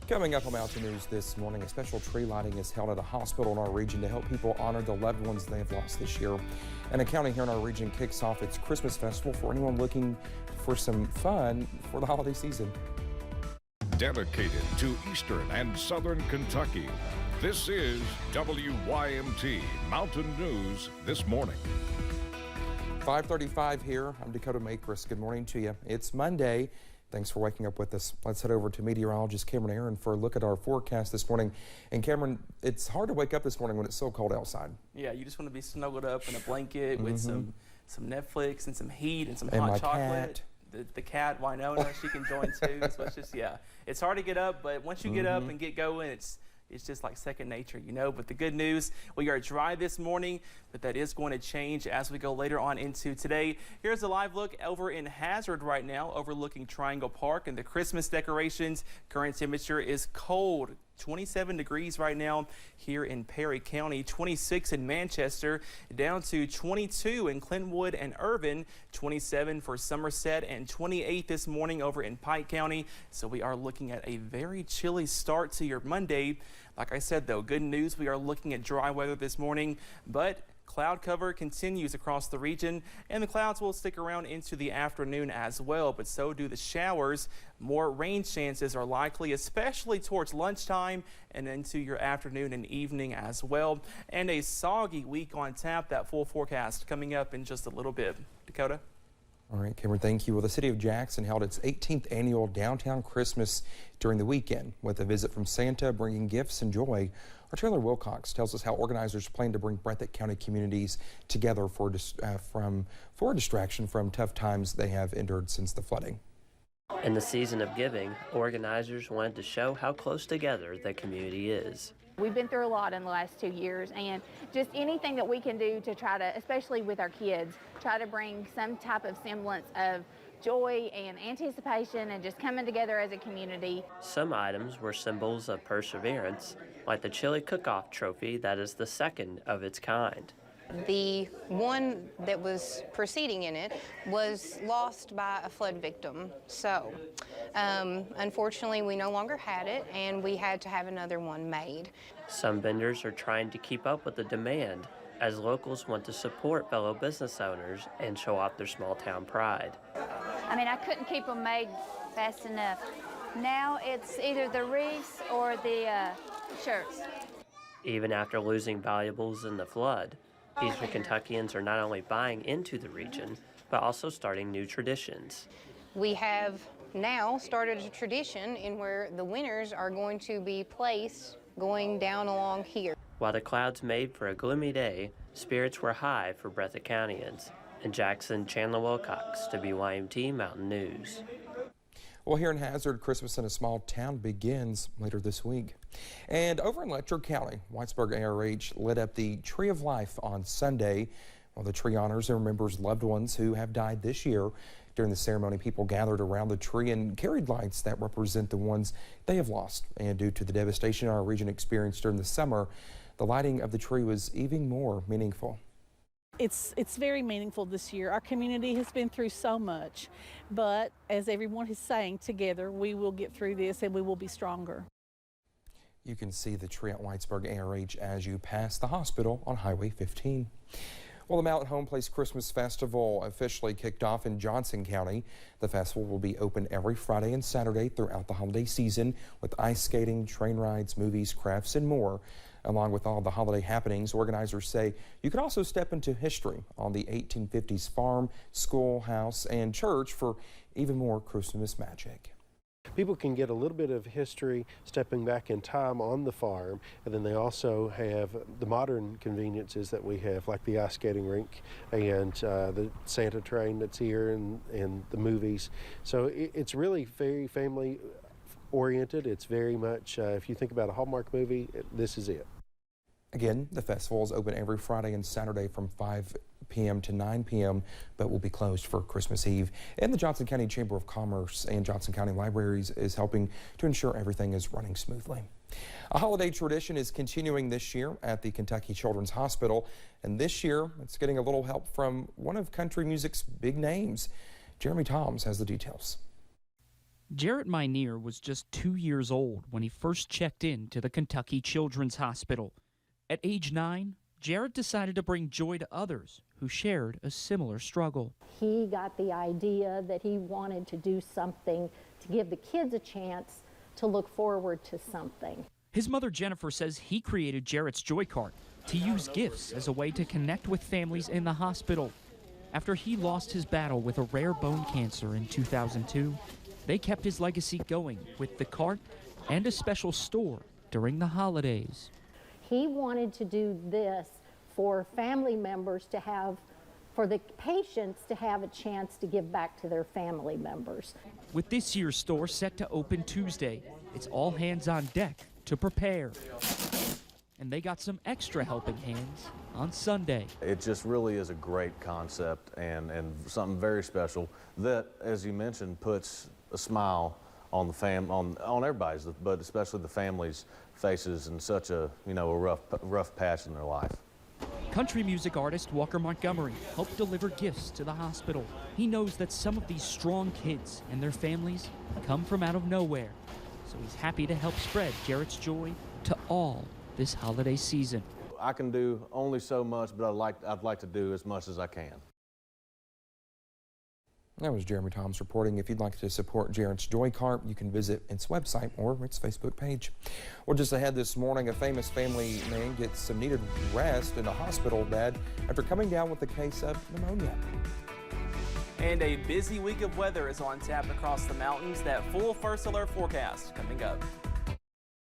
Coming up on Mountain News this morning, a special tree lighting is held at a hospital in our region to help people honor the loved ones they have lost this year. And a county here in our region kicks off its Christmas festival for anyone looking for some fun for the holiday season. Dedicated to Eastern and Southern Kentucky, this is WYMT Mountain News this morning. 5:35 here. I'm Dakota Makris. Good morning to you. It's Monday. Thanks for waking up with us. Let's head over to meteorologist Cameron Aaron for a look at our forecast this morning. And Cameron, it's hard to wake up this morning when it's so cold outside. Yeah, you just want to be snuggled up in a blanket with some Netflix and some heat and some hot chocolate. The cat, Winona, she can join too. So it's just, yeah, it's hard to get up, but once you get up and get going, it's just like second nature, you know. But the good news, we are dry this morning, but that is going to change as we go later on into today. Here's a live look over in Hazard right now, overlooking Triangle Park and the Christmas decorations. Current temperature is cold. 27 degrees right now here in Perry County, 26 in Manchester, down to 22 in Clintwood and Irvin, 27 for Somerset, and 28 this morning over in Pike County. So we are looking at a very chilly start to your Monday. Like I said, though, good news, we are looking at dry weather this morning, but cloud cover continues across the region, and the clouds will stick around into the afternoon as well, but so do the showers. More rain chances are likely, especially towards lunchtime and into your afternoon and evening as well. And a soggy week on tap. That full forecast coming up in just a little bit. Dakota? All right, Cameron, thank you. Well, the city of Jackson held its 18th annual Downtown Christmas during the weekend with a visit from Santa bringing gifts and joy. Our Taylor Wilcox tells us how organizers plan to bring Breathitt County communities together for distraction from tough times they have endured since the flooding. In the season of giving, organizers wanted to show how close together the community is. We've been through a lot in the last 2 years, and just anything that we can do to try to, especially with our kids, try to bring some type of semblance of joy and anticipation and just coming together as a community. Some items were symbols of perseverance, like the chili cook-off trophy that is the second of its kind. The one that was preceding in it was lost by a flood victim. So unfortunately, we no longer had it, and we had to have another one made. Some vendors are trying to keep up with the demand as locals want to support fellow business owners and show off their small town pride. I mean, I couldn't keep them made fast enough. Now it's either the wreaths or the shirts. Even after losing valuables in the flood, Eastern Kentuckians are not only buying into the region, but also starting new traditions. We have now started a tradition in where the winners are going to be placed going down along here. While the clouds made for a gloomy day, spirits were high for Breathitt Countyans. In Jackson, Chandler Wilcox, WYMT Mountain News. Well, here in Hazard, Christmas in a small town begins later this week. And over in Letcher County, Whitesburg ARH lit up the Tree of Life on Sunday. Well, the tree honors and remembers loved ones who have died this year. During the ceremony, people gathered around the tree and carried lights that represent the ones they have lost. And due to the devastation our region experienced during the summer, the lighting of the tree was even more meaningful. It's very meaningful this year. Our community has been through so much, but as everyone is saying, together we will get through this and we will be stronger. You can see the tree at Whitesburg ARH as you pass the hospital on Highway 15. Well, the Mountain Home Place Christmas Festival officially kicked off in Johnson County. The festival will be open every Friday and Saturday throughout the holiday season with ice skating, train rides, movies, crafts, and more. Along with all the holiday happenings, organizers say you can also step into history on the 1850s farm, schoolhouse, and church for even more Christmas magic. People can get a little bit of history stepping back in time on the farm, and then they also have the modern conveniences that we have, like the ice skating rink and the Santa train that's here and the movies. So it's really very family oriented. It's very much, if you think about a Hallmark movie, this is it. Again, the festival is open every Friday and Saturday from 5 p.m. to 9 p.m., but will be closed for Christmas Eve. And the Johnson County Chamber of Commerce and Johnson County Libraries is helping to ensure everything is running smoothly. A holiday tradition is continuing this year at the Kentucky Children's Hospital, and this year it's getting a little help from one of country music's big names. Jeremy Toms has the details. Jarrett Minear was just 2 years old when he first checked in to the Kentucky Children's Hospital. At age 9, Jarrett decided to bring joy to others who shared a similar struggle. He got the idea that he wanted to do something to give the kids a chance to look forward to something. His mother Jennifer says he created Jarrett's Joy Cart to use gifts as a way to connect with families in the hospital. After he lost his battle with a rare bone cancer in 2002, they kept his legacy going with the cart and a special store during the holidays. He wanted to do this for family members to have, for the patients to have a chance to give back to their family members. With this year's store set to open Tuesday, it's all hands on deck to prepare. And they got some extra helping hands on Sunday. It just really is a great concept and something very special that, as you mentioned, puts a smile on the on everybody's, but especially the families' faces in such a a rough patch in their life. Country music artist Walker Montgomery helped deliver gifts to the hospital. He knows that some of these strong kids and their families come from out of nowhere, so he's happy to help spread Jarrett's joy to all this holiday season. I can do only so much, but I'd like to do as much as I can. That was Jeremy Toms reporting. If you'd like to support Jarrett's Joy Cart, you can visit its website or its Facebook page. Well, just ahead this morning, a famous family man gets some needed rest in a hospital bed after coming down with a case of pneumonia. And a busy week of weather is on tap across the mountains. That full first alert forecast coming up.